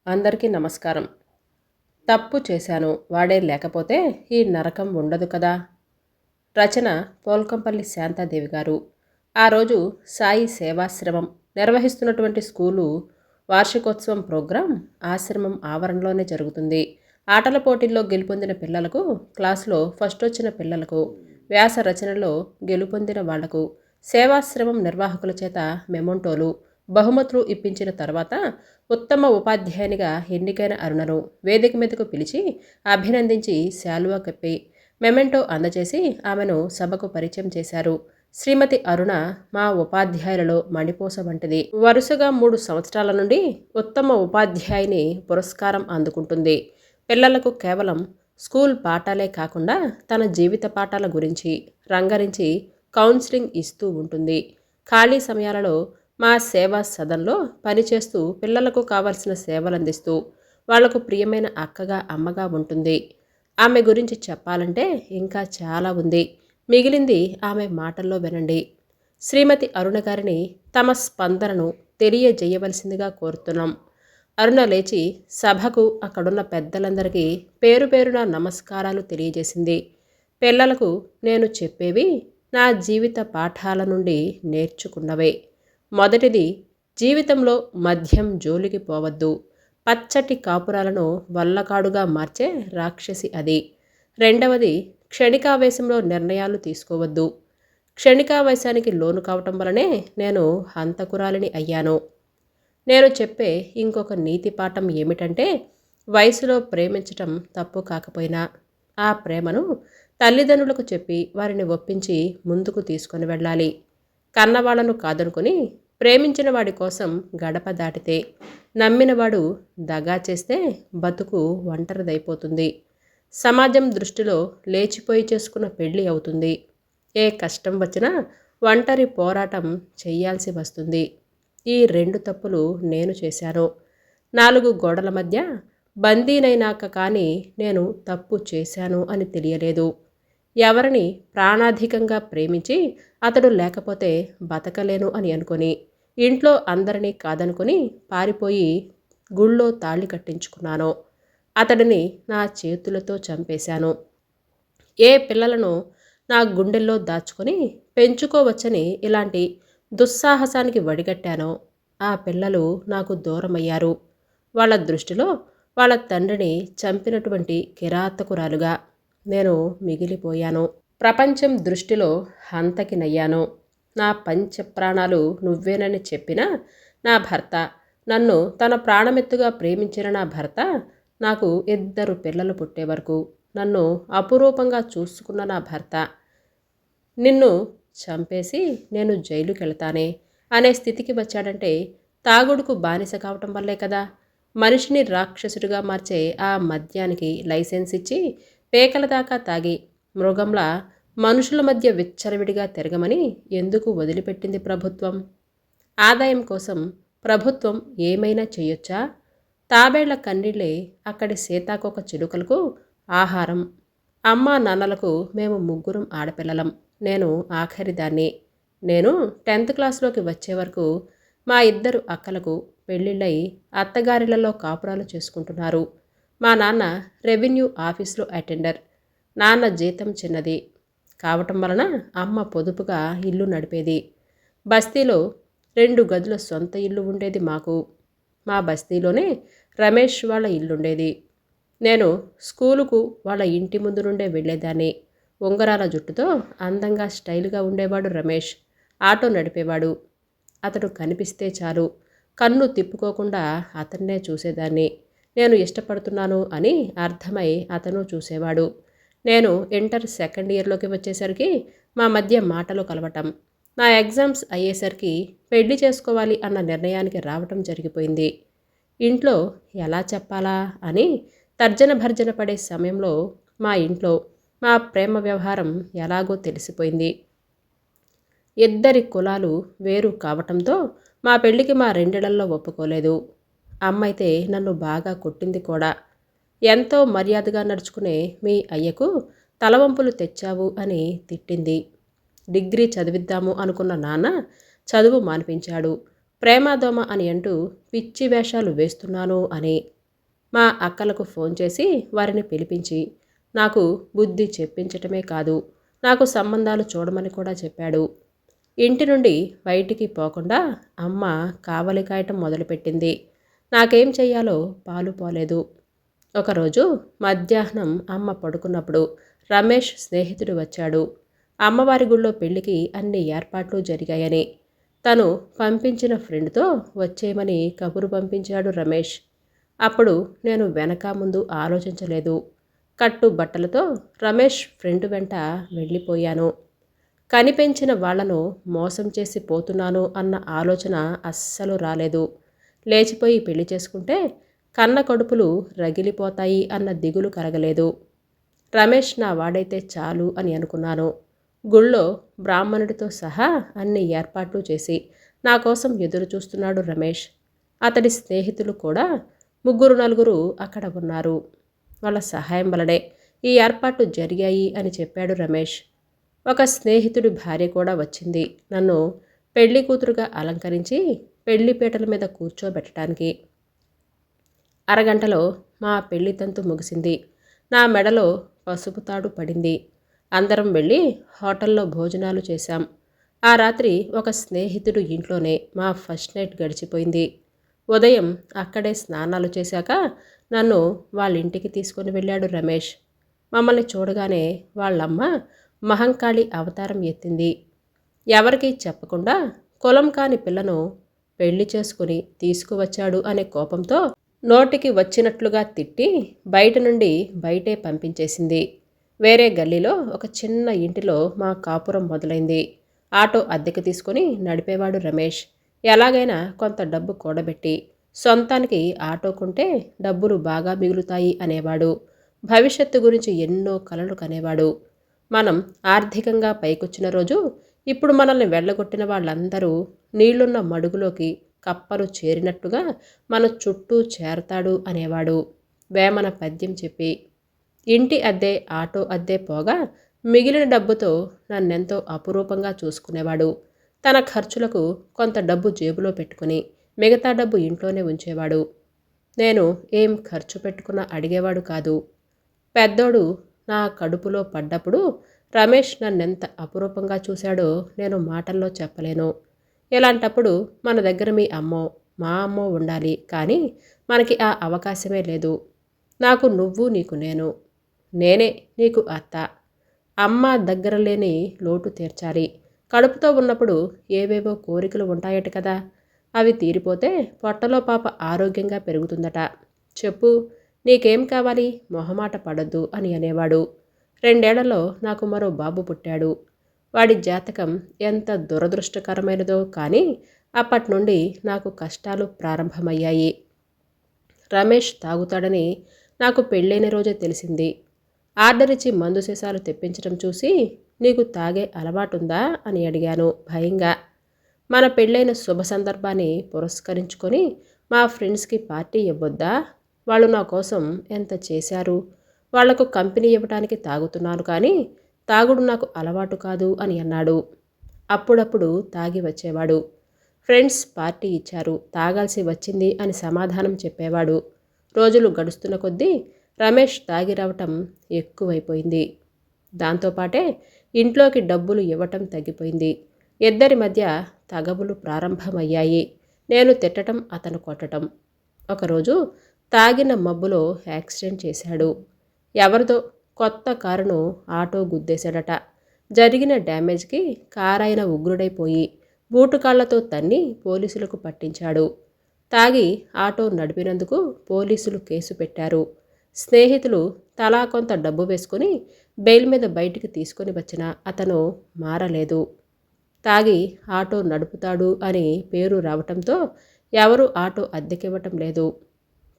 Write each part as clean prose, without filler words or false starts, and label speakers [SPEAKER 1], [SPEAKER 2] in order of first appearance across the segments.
[SPEAKER 1] అందరికీ నమస్కారం. తప్పు చేశాను వాడే లేకపోతే ఈ నరకం ఉండదు కదా. రచన పోల్కంపల్లి శాంతాదేవి గారు. ఆ రోజు సాయి సేవాశ్రమం నిర్వహిస్తున్నటువంటి స్కూలు వార్షికోత్సవం ప్రోగ్రాం ఆశ్రమం ఆవరణలోనే జరుగుతుంది. ఆటల పోటీల్లో గెలుపొందిన పిల్లలకు, క్లాసులో ఫస్ట్ వచ్చిన పిల్లలకు, వ్యాస రచనలో గెలుపొందిన వాళ్లకు సేవాశ్రమం నిర్వాహకుల చేత మెమొంటోలు, బహుమతులు ఇప్పించిన తర్వాత ఉత్తమ ఉపాధ్యాయునిగా ఎన్నికైన అరుణను వేదిక మీదకు పిలిచి అభినందించి శాలువా కప్పి మెమెంటో అందజేసి ఆమెను సభకు పరిచయం చేశారు. శ్రీమతి అరుణ మా ఉపాధ్యాయులలో మణిపూస వంటిది. వరుసగా 3 సంవత్సరాల నుండి ఉత్తమ ఉపాధ్యాయుని పురస్కారం అందుకుంటుంది. పిల్లలకు కేవలం స్కూల్ పాఠాలే కాకుండా తన జీవిత పాఠాల గురించి రంగరించి కౌన్సిలింగ్ ఇస్తూ ఉంటుంది. ఖాళీ సమయాలలో మా సేవా సదన్లో పనిచేస్తూ పిల్లలకు కావలసిన సేవలు అందిస్తూ వాళ్లకు ప్రియమైన అక్కగా అమ్మగా ఉంటుంది. ఆమె గురించి చెప్పాలంటే ఇంకా చాలా ఉంది. మిగిలింది ఆమె మాటల్లో వినండి. శ్రీమతి అరుణ గారిని తమ స్పందనను తెలియజేయవలసిందిగా కోరుతున్నాం. అరుణ లేచి సభకు అక్కడున్న పెద్దలందరికీ పేరు పేరున నమస్కారాలు తెలియజేసింది. పిల్లలకు నేను చెప్పేవి నా జీవిత పాఠాల నుండి నేర్చుకున్నవే. మొదటిది, జీవితంలో మద్యం జోలికి పోవద్దు. పచ్చటి కాపురాలను వల్లకాడుగా మార్చే రాక్షసి అది. రెండవది, క్షణికావేశంలో నిర్ణయాలు తీసుకోవద్దు. క్షణికావేశానికి లోను కావటం వలనే నేను హంతకురాలిని అయ్యాను. నేను చెప్పే ఇంకొక నీతి పాఠం ఏమిటంటే, వయసులో ప్రేమించటం తప్పు కాకపోయినా ఆ ప్రేమను తల్లిదండ్రులకు చెప్పి వారిని ఒప్పించి ముందుకు తీసుకొని వెళ్ళాలి. కన్నవాళ్లను కాదనుకుని ప్రేమించిన వాడి కోసం గడప దాటితే, నమ్మినవాడు దగా చేస్తే బతుకు ఒంటరిదైపోతుంది. సమాజం దృష్టిలో లేచిపోయి చేసుకున్న పెళ్ళి అవుతుంది. ఏ కష్టం వచ్చినా ఒంటరి పోరాటం చెయ్యాల్సి వస్తుంది. ఈ 2 తప్పులు నేను చేశాను. 4 గోడల మధ్య బందీనైనాక కానీ నేను తప్పు చేశాను అని తెలియలేదు. ఎవరిని ప్రాణాధికంగా ప్రేమించి అతడు లేకపోతే బతకలేను అని అనుకొని ఇంట్లో అందరినీ కాదనుకొని పారిపోయి గుళ్ళో తాళి కట్టించుకున్నాను. అతడిని నా చేతులతో చంపేశాను. ఏ పిల్లలను నా గుండెల్లో దాచుకొని పెంచుకోవచ్చని ఇలాంటి దుస్సాహసానికి వడిగట్టానో ఆ పిల్లలు నాకు దూరమయ్యారు. వాళ్ళ దృష్టిలో వాళ్ళ తండ్రిని చంపినటువంటి కిరాతకురాలుగా నేను మిగిలిపోయాను. ప్రపంచం దృష్టిలో హంతకినయ్యాను. నా పంచ ప్రాణాలు నువ్వేనని చెప్పిన నా భర్త, నన్ను తన ప్రాణమెత్తుగా ప్రేమించిన నా భర్త, నాకు 2 పిల్లలు పుట్టే వరకు నన్ను అపురూపంగా చూసుకున్న నా భర్త నిన్ను చంపేసి నేను జైలుకెళ్తానే అనే స్థితికి వచ్చాడంటే తాగుడుకు బానిస కావటం వల్లే కదా. మనిషిని రాక్షసుడిగా మార్చే ఆ మద్యానికి లైసెన్స్ ఇచ్చి పేకల దాకా తాగి మృగంలా మనుషుల మధ్య విచ్చలవిడిగా తిరగమని ఎందుకు వదిలిపెట్టింది ప్రభుత్వం? ఆదాయం కోసం ప్రభుత్వం ఏమైనా చేయొచ్చా? తాబేళ్ల కన్నీళ్లే అక్కడి సీతాకోక చిలుకలకు ఆహారం. అమ్మా నాన్నలకు మేము 3 ఆడపిల్లలం. నేను ఆఖరిదాన్ని. నేను 10th క్లాస్లోకి వచ్చే వరకు మా 2 అక్కలకు పెళ్ళిళ్ళై అత్తగారిలలో కాపురాలు చేసుకుంటున్నారు. మా నాన్న రెవెన్యూ ఆఫీస్లో అటెండర్. నాన్న జీతం చిన్నది కావటం వలన అమ్మ పొదుపుగా ఇల్లు నడిపేది. బస్తీలో 2 గదుల సొంత ఇల్లు ఉండేది మాకు. మా బస్తీలోనే రమేష్ వాళ్ళ ఇల్లుండేది. నేను స్కూలుకు వాళ్ళ ఇంటి ముందు నుండే వెళ్ళేదాన్ని. ఉంగరాల జుట్టుతో అందంగా స్టైల్గా ఉండేవాడు రమేష్. ఆటో నడిపేవాడు. అతడు కనిపిస్తే చాలు కన్ను తిప్పుకోకుండా అతన్నే చూసేదాన్ని. నేను ఇష్టపడుతున్నాను అని అర్థమై అతను చూసేవాడు. నేను ఇంటర్ 2nd ఇయర్లోకి వచ్చేసరికి మా మధ్య మాటలు కలవటం, నా ఎగ్జామ్స్ అయ్యేసరికి పెళ్లి చేసుకోవాలి అన్న నిర్ణయానికి రావటం జరిగిపోయింది. ఇంట్లో ఎలా చెప్పాలా అని తర్జన భర్జన పడే సమయంలో మా ఇంట్లో మా ప్రేమ వ్యవహారం ఎలాగో తెలిసిపోయింది. 2 కులాలు వేరు కావటంతో మా పెళ్లికి మా 2 ఒప్పుకోలేదు. అమ్మైతే నన్ను బాగా కొట్టింది కూడా. ఎంతో మర్యాదగా నడుచుకునే మీ అయ్యకు తలవంపులు తెచ్చావు అని తిట్టింది. డిగ్రీ చదివిద్దాము అనుకున్న నాన్న చదువు మానిపించాడు. ప్రేమాదోమ అని అంటూ పిచ్చి వేషాలు వేస్తున్నాను అని. మా అక్కలకు ఫోన్ చేసి వారిని పిలిపించి నాకు బుద్ధి చెప్పించటమే కాదు, నాకు సంబంధాలు చూడమని కూడా చెప్పాడు. ఇంటి నుండి బయటికి పోకుండా అమ్మ కావలి కాయటం మొదలుపెట్టింది. నాకేం చెయ్యాలో పాలు పోలేదు. ఒకరోజు మధ్యాహ్నం అమ్మ పడుకున్నప్పుడు రమేష్ స్నేహితుడు వచ్చాడు. అమ్మవారి గుళ్ళో పెళ్లికి అన్ని ఏర్పాట్లు జరిగాయని, తను పంపించిన ఫ్రెండ్తో వచ్చేయమని కబురు పంపించాడు రమేష్. అప్పుడు నేను వెనక ముందు ఆలోచించలేదు. కట్టు బట్టలతో రమేష్ ఫ్రెండ్ వెంట వెళ్ళిపోయాను. కనిపెంచిన వాళ్లను మోసం చేసి పోతున్నాను అన్న ఆలోచన అస్సలు రాలేదు. లేచిపోయి పెళ్లి చేసుకుంటే కన్న కడుపులు రగిలిపోతాయి అన్న దిగులు కలగలేదు. రమేష్ నా వాడైతే చాలు అని అనుకున్నాను. గుళ్ళో బ్రాహ్మణుడితో సహా అన్ని ఏర్పాట్లు చేసి నా కోసం ఎదురు చూస్తున్నాడు రమేష్. అతడి స్నేహితులు కూడా 3-4 అక్కడ ఉన్నారు. వాళ్ళ సహాయం వలనే ఈ ఏర్పాట్లు జరిగాయి అని చెప్పాడు రమేష్. ఒక స్నేహితుడి భార్య కూడా వచ్చింది నన్ను పెళ్లి కూతురుగా అలంకరించి పెళ్లిపీటల మీద కూర్చోబెట్టడానికి. అరగంటలో మా పెళ్లి తంతు ముగిసింది. నా మెడలో పసుపు తాడు పడింది. అందరం వెళ్ళి హోటల్లో భోజనాలు చేశాం. ఆ రాత్రి ఒక స్నేహితుడు ఇంట్లోనే మా ఫస్ట్ నైట్ గడిచిపోయింది. ఉదయం అక్కడే స్నానాలు చేశాక నన్ను వాళ్ళ ఇంటికి తీసుకొని వెళ్ళాడు రమేష్. మమ్మల్ని చూడగానే వాళ్ళమ్మ మహంకాళి అవతారం ఎత్తింది. ఎవరికీ చెప్పకుండా కులం కాని పిల్లను పెళ్లి చేసుకుని తీసుకువచ్చాడు అనే కోపంతో నోటికి వచ్చినట్లుగా తిట్టి బయట నుండి బయటే పంపించేసింది. వేరే గల్లీలో ఒక చిన్న ఇంటిలో మా కాపురం మొదలైంది. ఆటో అద్దెకి తీసుకుని నడిపేవాడు రమేష్. ఎలాగైనా కొంత డబ్బు కూడబెట్టి సొంతానికి ఆటో కొంటే డబ్బులు బాగా మిగులుతాయి అనేవాడు. భవిష్యత్తు గురించి ఎన్నో కలలు కనేవాడు. మనం ఆర్థికంగా పైకొచ్చిన రోజు ఇప్పుడు మనల్ని వెళ్ళగొట్టిన వాళ్ళందరూ నీళ్లున్న మడుగులోకి కప్పలు చేరినట్టుగా మన చుట్టూ చేరతాడు అనేవాడు వేమన పద్యం చెప్పి. ఇంటి అద్దె ఆటో అద్దె పోగా మిగిలిన డబ్బుతో నన్నెంతో అపురూపంగా చూసుకునేవాడు. తన ఖర్చులకు కొంత డబ్బు జేబులో పెట్టుకుని మిగతా డబ్బు ఇంట్లోనే ఉంచేవాడు. నేను ఏం ఖర్చు పెట్టుకున్నా అడిగేవాడు కాదు. పెద్దోడు నా కడుపులో పడ్డప్పుడు రమేష్ నన్నెంత అపురూపంగా చూశాడో నేను మాటల్లో చెప్పలేను. ఇలాంటప్పుడు మన దగ్గర మీ అమ్మో మా అమ్మో ఉండాలి, కానీ మనకి ఆ అవకాశమే లేదు. నాకు నువ్వు, నీకు నేను, నేనే నీకు అత్త. అమ్మ దగ్గర లేని లోటు తీర్చాలి. కడుపుతో ఉన్నప్పుడు ఏవేవో కోరికలు ఉంటాయట కదా, అవి తీరిపోతే పొట్టలో పాప ఆరోగ్యంగా పెరుగుతుందట. చెప్పు, నీకేం కావాలి, మొహమాట పడద్దు అని అనేవాడు. 2 ఏళ్లలో నాకు మరో బాబు పుట్టాడు. వాడి జాతకం ఎంత దురదృష్టకరమైనదో కానీ అప్పటి నుండి నాకు కష్టాలు ప్రారంభమయ్యాయి. రమేష్ తాగుతాడని నాకు పెళ్ళైన రోజే తెలిసింది. ఆర్డర్ ఇచ్చి మందు సీసాలు తెప్పించడం చూసి నీకు తాగే అలవాటుందా అని అడిగాను భయంగా. మన పెళ్ళైన శుభ సందర్భాన్ని పురస్కరించుకొని మా ఫ్రెండ్స్కి పార్టీ ఇవ్వొద్దా? వాళ్ళు నా కోసం ఎంత చేశారు. వాళ్లకు కంపెనీ ఇవ్వడానికి తాగుతున్నాను, కానీ తాగుడు నాకు అలవాటు కాదు అని అన్నాడు. అప్పుడప్పుడు తాగి వచ్చేవాడు. ఫ్రెండ్స్ పార్టీ ఇచ్చారు, తాగాల్సి వచ్చింది అని సమాధానం చెప్పేవాడు. రోజులు గడుస్తున్న కొద్దీ రమేష్ తాగి రావటం ఎక్కువైపోయింది. దాంతోపాటే ఇంట్లోకి డబ్బులు ఇవ్వటం తగ్గిపోయింది. ఇద్దరి మధ్య తగవులు ప్రారంభమయ్యాయి. నేను తిట్టడం, అతను కొట్టడం. ఒకరోజు తాగిన మబ్బులో యాక్సిడెంట్ చేశాడు. ఎవరిదో కొత్త కారును ఆటో గుద్దేశాడట. జరిగిన డ్యామేజ్కి కారాయన ఉగ్రుడైపోయి బూటుకాళ్లతో తన్ని పోలీసులకు పట్టించాడు. తాగి ఆటో నడిపినందుకు పోలీసులు కేసు పెట్టారు. స్నేహితులు తలా కొంత డబ్బు వేసుకుని బెయిల్ మీద బయటికి తీసుకొని వచ్చినా అతను మారలేదు. తాగి ఆటో నడుపుతాడు అని పేరు రావటంతో ఎవరు ఆటో అద్దెకివ్వటం లేదు.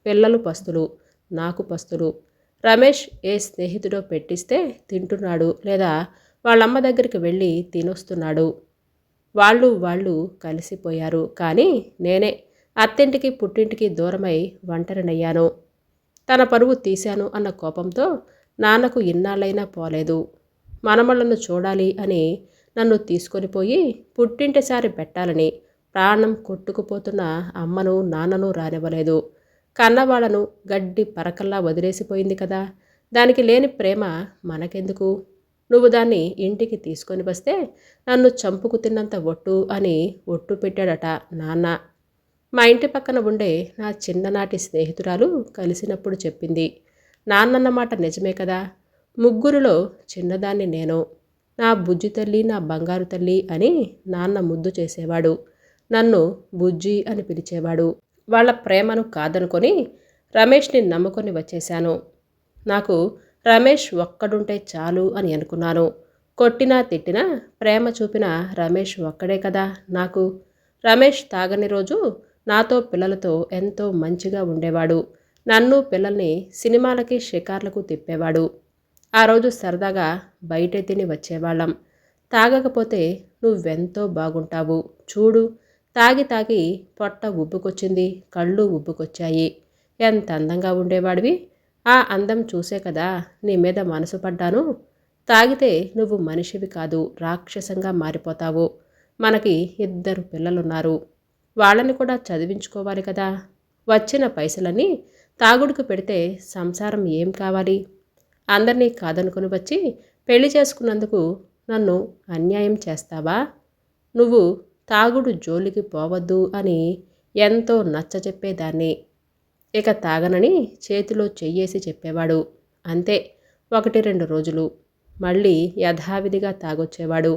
[SPEAKER 1] పిల్లలు పస్తులు, నాకు పస్తులు. రమేష్ ఏ స్నేహితుడో పెట్టిస్తే తింటున్నాడు, లేదా వాళ్ళమ్మ దగ్గరికి వెళ్ళి తినొస్తున్నాడు. వాళ్ళు కలిసిపోయారు, కానీ నేనే అత్తింటికి పుట్టింటికి దూరమై ఒంటరినయ్యాను. తన పరువు తీశాను అన్న కోపంతో నాన్నకు ఇన్నాళ్ళైనా పోలేదు. మనమళ్లను చూడాలి అని నన్ను తీసుకొని పోయి పుట్టింటిసారి పెట్టాలని ప్రాణం కొట్టుకుపోతున్న అమ్మను నాన్నను రానివ్వలేదు. కన్నవాళ్లను గడ్డి పరకల్లా వదిలేసిపోయింది కదా. దానికి లేని ప్రేమ మనకెందుకు? నువ్వు దాన్ని ఇంటికి తీసుకొని వస్తే నన్ను చంపుకు తిన్నంత ఒట్టు అని ఒట్టు పెట్టాడట నాన్న. మా ఇంటి పక్కన ఉండే నా చిన్ననాటి స్నేహితురాలు కలిసినప్పుడు చెప్పింది. నాన్నన్న మాట నిజమే కదా. ముగ్గురిలో చిన్నదాన్ని నేను. నా బుజ్జి తల్లి, నా బంగారు తల్లి అని నాన్న ముద్దు చేసేవాడు. నన్ను బుజ్జి అని పిలిచేవాడు. వాళ్ళ ప్రేమను కాదనుకొని రమేష్ని నమ్ముకొని వచ్చేశాను. నాకు రమేష్ ఒక్కడుంటే చాలు అని అనుకున్నాను. కొట్టినా తిట్టినా ప్రేమ చూపిన రమేష్ ఒక్కడే కదా నాకు. రమేష్ తాగని రోజు నాతో పిల్లలతో ఎంతో మంచిగా ఉండేవాడు. నన్ను పిల్లల్ని సినిమాలకి షికార్లకు తిప్పేవాడు. ఆ రోజు సరదాగా బయటే తిని వచ్చేవాళ్ళం. తాగకపోతే నువ్వెంతో బాగుంటావు చూడు. తాగి తాగి పొట్ట ఉబ్బుకొచ్చింది, కళ్ళు ఉబ్బుకొచ్చాయి. ఎంత అందంగా ఉండేవాడివి. ఆ అందం చూసే కదా నీ మీద మనసు పడ్డాను. తాగితే నువ్వు మనిషివి కాదు, రాక్షసంగా మారిపోతావు. మనకి 2 పిల్లలున్నారు. వాళ్ళని కూడా చదివించుకోవాలి కదా. వచ్చిన పైసలన్నీ తాగుడుకు పెడితే సంసారం ఏం కావాలి? అందరినీ కాదనుకుని వచ్చి పెళ్లి చేసుకున్నందుకు నన్ను అన్యాయం చేస్తావా? నువ్వు తాగుడు జోలికి పోవద్దు అని ఎంతో నచ్చచెప్పేదాన్ని. ఇక తాగనని చేతిలో చెయ్యేసి చెప్పేవాడు. అంతే, 1-2 రోజులు. మళ్ళీ యథావిధిగా తాగొచ్చేవాడు.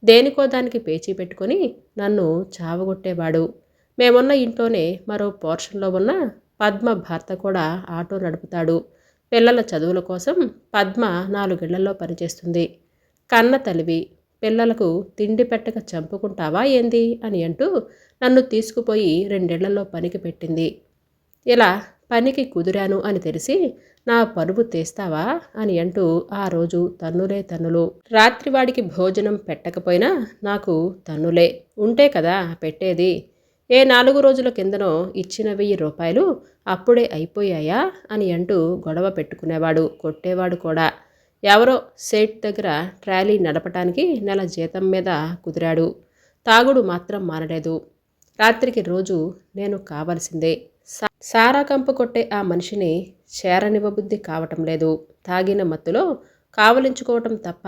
[SPEAKER 1] దేనికో దానికి పేచీ పెట్టుకొని నన్ను చావగొట్టేవాడు. మేమున్న ఇంట్లోనే మరో పోర్షన్లో ఉన్న పద్మ భర్త కూడా ఆటో నడుపుతాడు. పిల్లల చదువుల కోసం పద్మ 4 ఇళ్లలో పనిచేస్తుంది. కన్న తల్లివి, పిల్లలకు తిండి పెట్టక చంపుకుంటావా ఏంది అని అంటూ నన్ను తీసుకుపోయి 2 ఇళ్లలో పనికి పెట్టింది. ఇలా పనికి కుదిరాను అని తెలిసి నా పరువు తీస్తావా అని అంటూ ఆ రోజు తన్నులే తన్నులు. రాత్రివాడికి భోజనం పెట్టకపోయినా నాకు తన్నులే. ఉంటే కదా పెట్టేది. ఏ 4 రోజుల కిందనో ఇచ్చిన 1000 రూపాయలు అప్పుడే అయిపోయాయా అని అంటూ గొడవ పెట్టుకునేవాడు, కొట్టేవాడు కూడా. ఎవరో సేట్ దగ్గర ట్రాలీ నడపటానికి నెల జీతం మీద కుదిరాడు. తాగుడు మాత్రం మానలేదు. రాత్రికి రోజు నేను కావలసిందే. సారా కంపు కొట్టే ఆ మనిషిని చేరనివ్వబుద్ధి కావటం లేదు. తాగిన మత్తులో కావలించుకోవటం తప్ప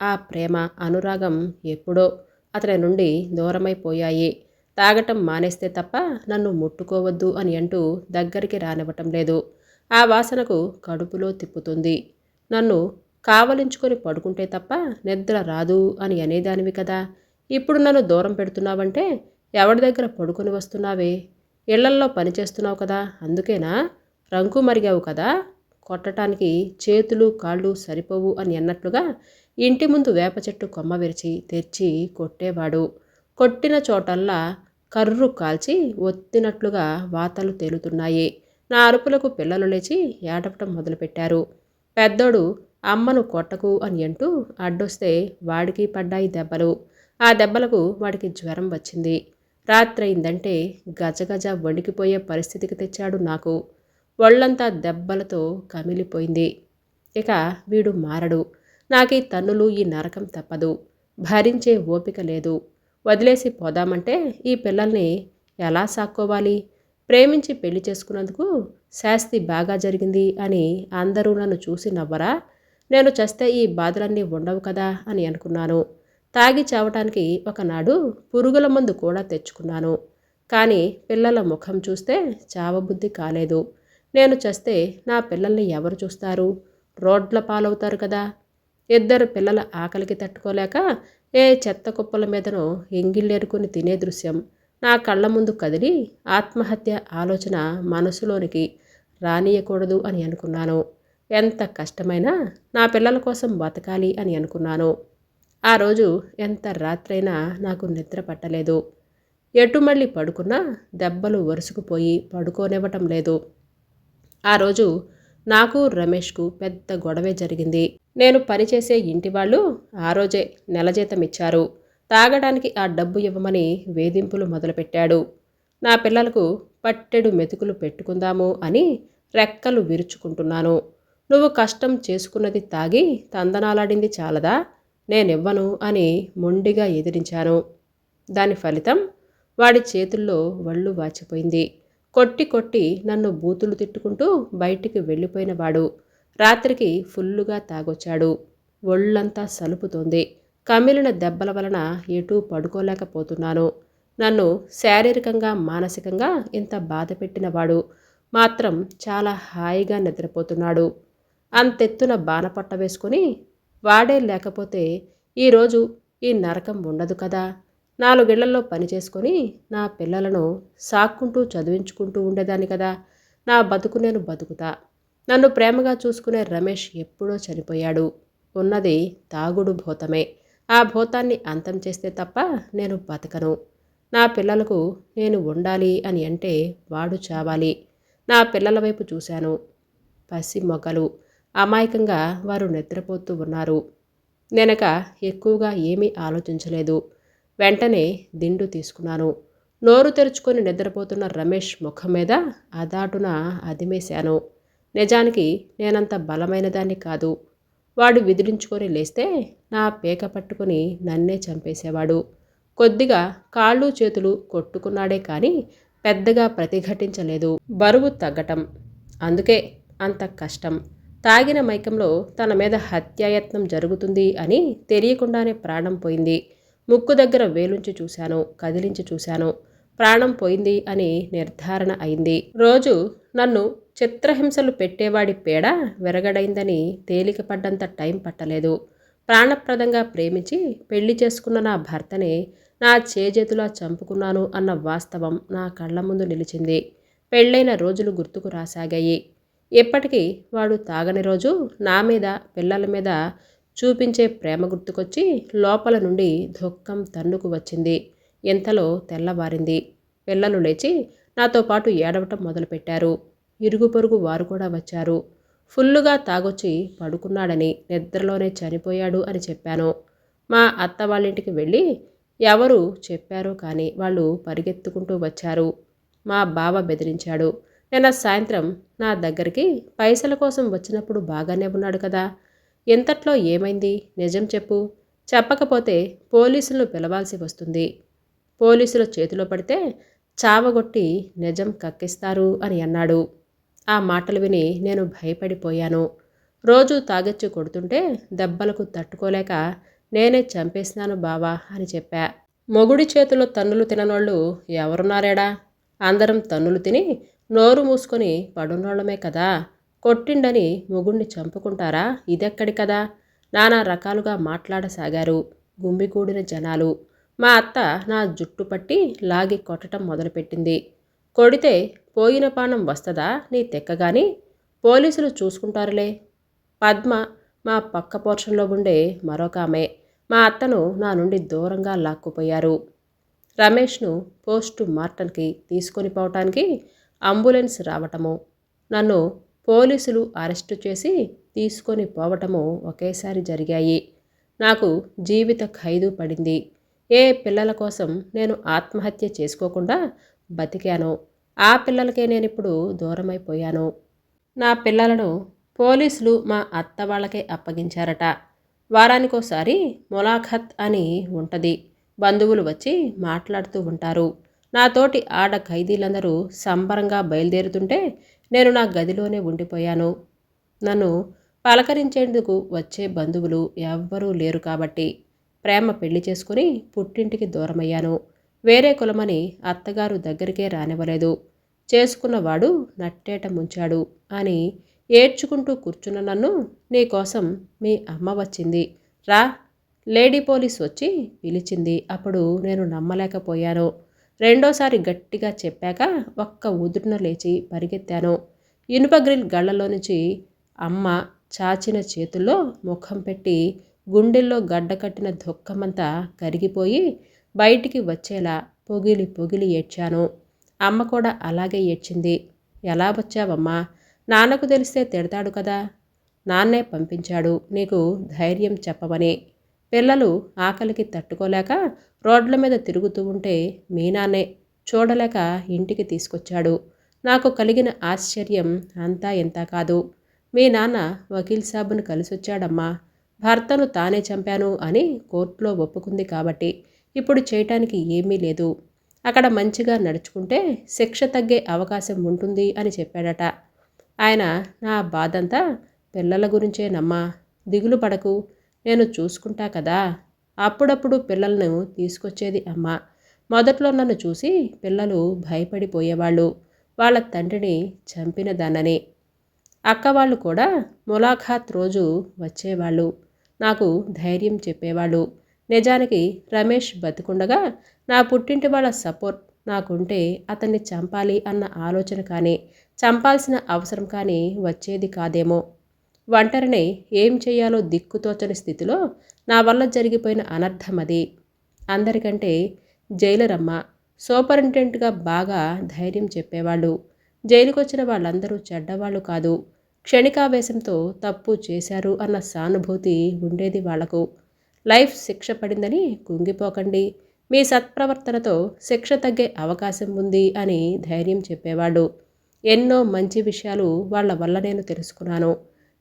[SPEAKER 1] ఆ ప్రేమ, అనురాగం ఎప్పుడో అతని నుండి దూరమైపోయాయి. తాగటం మానేస్తే తప్ప నన్ను ముట్టుకోవద్దు అని అంటూ దగ్గరికి రానివ్వటం లేదు. ఆ వాసనకు కడుపులో తిప్పుతుంది. నన్ను కావలించుకొని పడుకుంటే తప్ప నిద్ర రాదు అని అనేదానివి కదా. ఇప్పుడు నన్ను దూరం పెడుతున్నావంటే ఎవడి దగ్గర పడుకొని వస్తున్నావే? ఇళ్లల్లో పనిచేస్తున్నావు కదా, అందుకేనా? రంకు మరిగావు కదా. కొట్టడానికి చేతులు కాళ్ళు సరిపోవు అని అన్నట్లుగా ఇంటి ముందు వేప చెట్టు కొమ్మ విరిచి తెచ్చి కొట్టేవాడు. కొట్టిన చోటల్లా కర్రు కాల్చి ఒత్తినట్లుగా వాతలు తేలుతున్నాయి. నా అరుపులకు పిల్లలు లేచి ఏడవటం మొదలుపెట్టారు. పెద్దోడు అమ్మను కొట్టకు అని అంటూ అడ్డొస్తే వాడికి పడ్డాయి దెబ్బలు. ఆ దెబ్బలకు వాడికి జ్వరం వచ్చింది. రాత్రయిందంటే గజగజ వణికిపోయే పరిస్థితికి తెచ్చాడు నాకు. ఒళ్ళంతా దెబ్బలతో కమిలిపోయింది. ఇక వీడు మారడు. నాకీ తన్నులు, ఈ నరకం తప్పదు. భరించే ఓపిక లేదు. వదిలేసి పోదామంటే ఈ పిల్లల్ని ఎలా సాక్కోవాలి? ప్రేమించి పెళ్లి చేసుకున్నందుకు శాస్తి బాగా జరిగింది అని అందరూ నన్ను చూసి నవ్వరా? నేను చస్తే ఈ బాధలన్నీ ఉండవు కదా అని అనుకున్నాను. తాగి చావటానికి ఒకనాడు పురుగుల మందు కూడా తెచ్చుకున్నాను. కానీ పిల్లల ముఖం చూస్తే చావబుద్ధి కాలేదు. నేను చస్తే నా పిల్లల్ని ఎవరు చూస్తారు? రోడ్ల పాలవుతారు కదా. 2 పిల్లల ఆకలికి తట్టుకోలేక ఏ చెత్త కుప్పల మీదనో ఎంగిళ్ళేరుకుని తినే దృశ్యం నా కళ్ళ ముందు కదిలి ఆత్మహత్య ఆలోచన మనసులోనికి రానియకూడదు అని అనుకున్నాను. ఎంత కష్టమైనా నా పిల్లల కోసం బతకాలి అని అనుకున్నాను. ఆ రోజు ఎంత రాత్రైనా నాకు నిద్ర పట్టలేదు. ఎటు మళ్ళీ పడుకున్నా దెబ్బలు వరుసుకుపోయి పడుకోనివ్వటం లేదు. ఆ రోజు నాకు రమేష్కు పెద్ద గొడవే జరిగింది. నేను పనిచేసే ఇంటి వాళ్ళు ఆ రోజే నెల జీతం ఇచ్చారు. తాగడానికి ఆ డబ్బు ఇవ్వమని వేధింపులు మొదలుపెట్టాడు. నా పిల్లలకు పట్టెడు మెతుకులు పెట్టుకుందాము అని రెక్కలు విరుచుకుంటున్నాను. నువ్వు కష్టం చేసుకున్నది తాగి తందనాలాడింది చాలదా? నేనివ్వను అని మొండిగా ఎదిరించాను. దాని ఫలితం వాడి చేతుల్లో వళ్ళు వాచిపోయింది. కొట్టి కొట్టి నన్ను బూతులు తిట్టుకుంటూ బయటికి వెళ్ళిపోయినవాడు రాత్రికి ఫుల్లుగా తాగొచ్చాడు. ఒళ్ళంతా సలుపుతోంది. కమిలిన దెబ్బల వలన ఎటూ పడుకోలేకపోతున్నాను. నన్ను శారీరకంగా మానసికంగా ఇంత బాధ పెట్టినవాడు మాత్రం చాలా హాయిగా నిద్రపోతున్నాడు. అంతెత్తున బాణపట్ట వేసుకుని వాడే లేకపోతే ఈరోజు ఈ నరకం ఉండదు కదా. నాలుగేళ్లలో పని చేసుకొని నా పిల్లలను సాక్కుంటూ చదివించుకుంటూ ఉండేదాన్ని కదా. నా బతుకు నేను బతుకుతా. నన్ను ప్రేమగా చూసుకునే రమేష్ ఎప్పుడో చనిపోయాడు. ఉన్నది తాగుడు భూతమే. ఆ భూతాన్ని అంతం చేస్తే తప్ప నేను బతకను. నా పిల్లలకు నేను ఉండాలి అని అంటే వాడు చావాలి. నా పిల్లల వైపు చూశాను. పసి మొగ్గలు అమాయకంగా వారు నిద్రపోతూ ఉన్నారు. నేనక ఎక్కువగా ఏమీ ఆలోచించలేదు. వెంటనే దిండు తీసుకున్నాను. నోరు తెరుచుకొని నిద్రపోతున్న రమేష్ ముఖం మీద అదాటున అదిమేశాను. నిజానికి నేనంత బలమైనదాన్ని కాదు. వాడు విదిలించుకొని లేస్తే నా పేక పట్టుకుని నన్నే చంపేసేవాడు. కొద్దిగా కాళ్ళు చేతులు కొట్టుకున్నాడే కానీ పెద్దగా ప్రతిఘటించలేదు. బరువు తగ్గటం, అందుకే అంత కష్టం. తాగిన మైకంలో తన మీద హత్యాయత్నం జరుగుతుంది అని తెలియకుండానే ప్రాణం పోయింది. ముక్కు దగ్గర వేలుంచి చూశాను, కదిలించి చూశాను. ప్రాణం పోయింది అని నిర్ధారణ అయింది. రోజు నన్ను చిత్రహింసలు పెట్టేవాడి పేడ విరగడైందని తేలికపడ్డంత టైం పట్టలేదు. ప్రాణప్రదంగా ప్రేమించి పెళ్లి చేసుకున్న నా భర్తనే నా చేజేతులా చంపుకున్నాను అన్న వాస్తవం నా కళ్ళ ముందు నిలిచింది. పెళ్ళైన రోజులు గుర్తుకు రాసాగాయి. ఇప్పటికీ వాడు తాగని రోజు నా మీద పిల్లల మీద చూపించే ప్రేమ గుర్తుకొచ్చి లోపల నుండి దుఃఖం తన్నుకు వచ్చింది. ఇంతలో తెల్లవారింది. పిల్లలు లేచి నాతో పాటు ఏడవటం మొదలుపెట్టారు. ఇరుగు పొరుగు వారు కూడా వచ్చారు. ఫుల్లుగా తాగొచ్చి పడుకున్నాడని, నిద్రలోనే చనిపోయాడు అని చెప్పాను. మా అత్త వాళ్ళింటికి వెళ్ళి ఎవరు చెప్పారో కానీ వాళ్ళు పరిగెత్తుకుంటూ వచ్చారు. మా బావ బెదిరించాడు. నిన్న సాయంత్రం నా దగ్గరికి పైసల కోసం వచ్చినప్పుడు బాగానే ఉన్నాడు కదా. ఇంతట్లో ఏమైంది? నిజం చెప్పు. చెప్పకపోతే పోలీసులను పిలవాల్సి వస్తుంది. పోలీసుల చేతిలో పడితే చావగొట్టి నిజం కక్కిస్తారు అని అన్నాడు. ఆ మాటలు విని నేను భయపడిపోయాను. రోజు తాగొచ్చి కొడుతుంటే దెబ్బలకు తట్టుకోలేక నేనే చంపేసినాను బావా అని చెప్పా. మొగుడి చేతిలో తన్నులు తిననోళ్ళు ఎవరున్నారేడా? అందరం తన్నులు తిని నోరు మూసుకొని పడున్నోళ్ళమే కదా. కొట్టిండని మొగుణ్ణి చంపుకుంటారా? ఇదెక్కడి కదా. నానా రకాలుగా మాట్లాడసాగారు గుమ్మిగూడిన జనాలు. మా అత్త నా జుట్టు పట్టి లాగి కొట్టడం మొదలుపెట్టింది. కొడితే పోయిన పానం వస్తదా నీ తెక్కగాని? పోలీసులు చూసుకుంటారులే. పద్మ మా పక్క పోర్షన్లో ఉండే మరొక ఆమె మా అత్తను నా నుండి దూరంగా లాక్కుపోయారు. రమేష్ను పోస్టు మార్టంకి తీసుకొని పోవటానికి అంబులెన్స్ రావటము, నన్ను పోలీసులు అరెస్టు చేసి తీసుకొని పోవటము ఒకేసారి జరిగాయి. నాకు జీవిత ఖైదు పడింది. ఏ పిల్లల కోసం నేను ఆత్మహత్య చేసుకోకుండా బతికానో ఆ పిల్లలకే నేనిప్పుడు దూరమైపోయాను. నా పిల్లలను పోలీసులు మా అత్త వాళ్ళకే అప్పగించారట. వారానికోసారి ములాఖత్ అని ఉంటుంది. బంధువులు వచ్చి మాట్లాడుతూ ఉంటారు. నాతోటి ఆడ ఖైదీలందరూ సంబరంగా బయలుదేరుతుంటే నేను నా గదిలోనే ఉండిపోయాను. నన్ను పలకరించేందుకు వచ్చే బంధువులు ఎవ్వరూ లేరు కాబట్టి ప్రేమ పెళ్లి చేసుకుని పుట్టింటికి దూరమయ్యాను. వేరే కులమని అత్తగారు దగ్గరికే రానివ్వలేదు. చేసుకున్నవాడు నట్టేట ముంచాడు అని ఏడ్చుకుంటూ కూర్చున్న నన్ను నీకోసం మీ అమ్మ వచ్చింది రా, లేడీ పోలీస్ వచ్చి పిలిచింది. అప్పుడు నేను నమ్మలేకపోయాను. రెండోసారి గట్టిగా చెప్పాక ఒక్క ఉదురున లేచి పరిగెత్తాను. ఇనుప గ్రిల్ గళ్లలో నుంచి అమ్మ చాచిన చేతుల్లో ముఖం పెట్టి గుండెల్లో గడ్డకట్టిన దుఃఖమంతా కరిగిపోయి బయటికి వచ్చేలా పొగిలి పొగిలి ఏడ్చాను. అమ్మ కూడా అలాగే ఏడ్చింది. ఎలా వచ్చావమ్మా? నాన్నకు తెలిస్తే తిడతాడు కదా. నాన్నే పంపించాడు నీకు ధైర్యం చెప్పమని. పిల్లలు ఆకలికి తట్టుకోలేక రోడ్ల మీద తిరుగుతూ ఉంటే మీ నాన్నే చూడలేక ఇంటికి తీసుకొచ్చాడు. నాకు కలిగిన ఆశ్చర్యం అంతా ఇంత కాదు. మీ నాన్న వకీల్ సాబును కలిసొచ్చాడమ్మా. భర్తను తానే చంపాను అని కోర్టులో ఒప్పుకుంది కాబట్టి ఇప్పుడు చేయటానికి ఏమీ లేదు. అక్కడ మంచిగా నడుచుకుంటే శిక్ష తగ్గే అవకాశం ఉంటుంది అని చెప్పాడట. ఆయన నా బాధంతా పిల్లల గురించేనమ్మా, దిగులు పడకు, నేను చూసుకుంటా కదా. అప్పుడప్పుడు పిల్లలను తీసుకొచ్చేది అమ్మ. మొదట్లో నన్ను చూసి పిల్లలు భయపడిపోయేవాళ్ళు, వాళ్ళ తండ్రిని చంపినదాన్నని. అక్క వాళ్ళు కూడా ములాఖాత్ రోజు వచ్చేవాళ్ళు, నాకు ధైర్యం చెప్పేవాళ్ళు. నిజానికి రమేష్ బతికుండగా నా పుట్టింటి వాళ్ళ సపోర్ట్ నాకుంటే అతన్ని చంపాలి అన్న ఆలోచన కానీ, చంపాల్సిన అవసరం కానీ వచ్చేది కాదేమో. ఒంటరినే ఏం చెయ్యాలో దిక్కుతోచని స్థితిలో నా వల్ల జరిగిపోయిన అనర్థం అది. అందరికంటే జైలరమ్మ, సూపరింటెండెంట్గా బాగా ధైర్యం చెప్పేవాళ్ళు. జైలుకొచ్చిన వాళ్ళందరూ చెడ్డవాళ్ళు కాదు, క్షణికావేశంతో తప్పు చేశారు అన్న సానుభూతి ఉండేది వాళ్లకు. లైఫ్ శిక్ష పడిందని కుంగిపోకండి, మీ సత్ప్రవర్తనతో శిక్ష తగ్గే అవకాశం ఉంది అని ధైర్యం చెప్పేవాడు. ఎన్నో మంచి విషయాలు వాళ్ళ వల్ల నేను తెలుసుకున్నాను.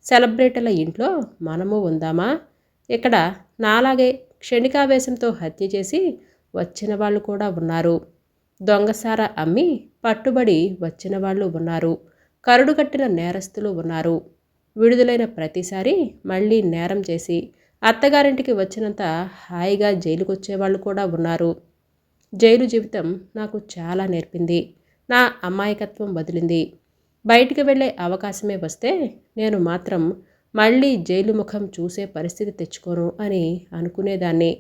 [SPEAKER 1] సెలబ్రిటీల ఇంట్లో మనము ఉందామా? ఇక్కడ నాలాగే క్షణికావేశంతో హత్య చేసి వచ్చిన వాళ్ళు కూడా ఉన్నారు. దొంగసార అమ్మి పట్టుబడి వచ్చిన వాళ్ళు ఉన్నారు. కరుడు కట్టిన నేరస్తులు ఉన్నారు. విడుదలైన ప్రతిసారి మళ్ళీ నేరం చేసి అత్తగారింటికి వచ్చినంత హాయిగా జైలుకొచ్చేవాళ్ళు కూడా ఉన్నారు. జైలు జీవితం నాకు చాలా నేర్పింది. నా అమాయకత్వం వదిలింది. బయటికి వెళ్ళే అవకాశమే వస్తే నేను మాత్రం మళ్ళీ జైలు ముఖం చూసే పరిస్థితి తెచ్చుకోను అని అనుకునేదాన్ని.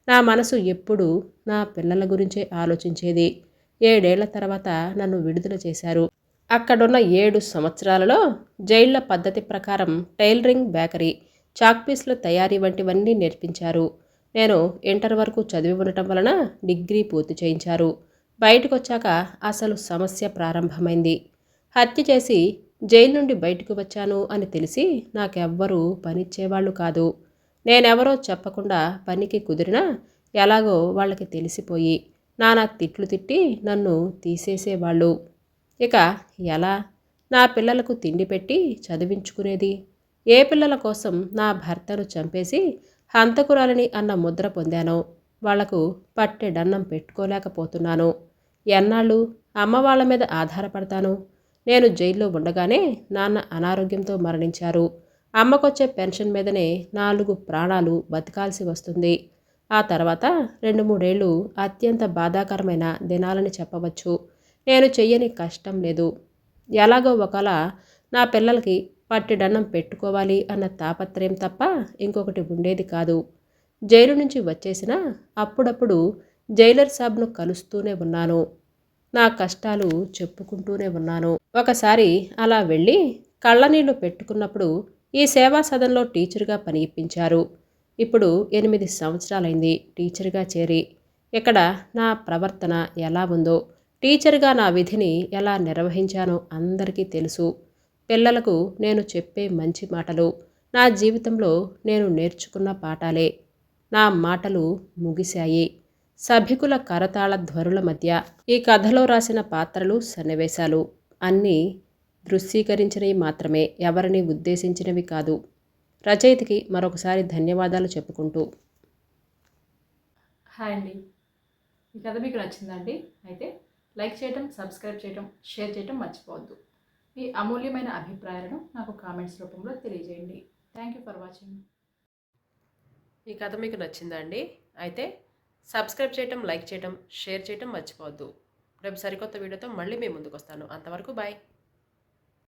[SPEAKER 1] నా మనసు ఎప్పుడూ నా పిల్లల గురించే ఆలోచించేది. 7 ఏళ్ల తర్వాత నన్ను విడుదల చేశారు. అక్కడున్న 7 సంవత్సరాలలో జైళ్ల పద్ధతి ప్రకారం టైలరింగ్, బేకరీ, చాక్పీస్ల తయారీ వంటివన్నీ నేర్పించారు. నేను ఇంటర్ వరకు చదివి ఉండటం వలన డిగ్రీ పూర్తి చేయించారు. బయటకొచ్చాక అసలు సమస్య ప్రారంభమైంది. హత్య చేసి జైలు నుండి బయటకు వచ్చాను అని తెలిసి నాకెవ్వరూ పనిచ్చేవాళ్ళు కాదు. నేనెవరో చెప్పకుండా పనికి కుదిరినా ఎలాగో వాళ్ళకి తెలిసిపోయి నానా తిట్లు తిట్టి నన్ను తీసేసేవాళ్ళు. ఇక ఎలా నా పిల్లలకు తిండి పెట్టి చదివించుకునేది? ఏ పిల్లల కోసం నా భర్తను చంపేసి హంతకురాలిని అన్న ముద్ర పొందానో వాళ్లకు పట్టెడన్నం పెట్టుకోలేకపోతున్నాను. ఎన్నాళ్ళు అమ్మ వాళ్ళ మీద ఆధారపడతాను? నేను జైల్లో ఉండగానే నాన్న అనారోగ్యంతో మరణించారు. అమ్మకొచ్చే పెన్షన్ మీదనే 4 ప్రాణాలు బతకాల్సి వస్తుంది. ఆ తర్వాత 2-3 ఏళ్ళు అత్యంత బాధాకరమైన దినాలని చెప్పవచ్చు. నేను చెయ్యని కష్టం లేదు. ఎలాగో ఒకలా నా పిల్లలకి పట్టెడన్నం పెట్టుకోవాలి అన్న తాపత్రయం తప్ప ఇంకొకటి ఉండేది కాదు. జైలు నుంచి వచ్చేసినా అప్పుడప్పుడు జైలర్ సాబ్ను కలుస్తూనే ఉన్నాను. నా కష్టాలు చెప్పుకుంటూనే ఉన్నాను. ఒకసారి అలా వెళ్ళి కళ్ళనీళ్లు పెట్టుకున్నప్పుడు ఈ సేవా సదన్లో టీచర్గా పని ఇప్పించారు. ఇప్పుడు 8 సంవత్సరాలైంది టీచర్గా చేరి. ఇక్కడ నా ప్రవర్తన ఎలా ఉందో, టీచర్గా నా విధిని ఎలా నిర్వహించానో అందరికీ తెలుసు. పిల్లలకు నేను చెప్పే మంచి మాటలు నా జీవితంలో నేను నేర్చుకున్న పాఠాలే. నా మాటలు ముగిశాయి. సభికుల కరతాళ ధ్వనుల మధ్య ఈ కథలో రాసిన పాత్రలు, సన్నివేశాలు అన్నీ దృశ్యీకరించినవి మాత్రమే, ఎవరిని ఉద్దేశించినవి కాదు. రచయితకి మరొకసారి ధన్యవాదాలు చెప్పుకుంటూ.
[SPEAKER 2] హాయ్ అండి, ఈ కథ మీకు నచ్చిందండి? అయితే లైక్ చేయటం, సబ్స్క్రైబ్ చేయటం, షేర్ చేయటం మర్చిపోవద్దు. మీ అమూల్యమైన అభిప్రాయాలను నాకు కామెంట్స్ రూపంలో తెలియజేయండి. Thank you for watching.
[SPEAKER 1] ఈ కథ మీకు నచ్చిందండి? అయితే సబ్స్క్రైబ్ చేయటం, లైక్ చేయటం, షేర్ చేయటం మర్చిపోవద్దు. రేపు సరికొత్త వీడియోతో మళ్ళీ మీ ముందుకు వస్తాను. అంతవరకు బాయ్.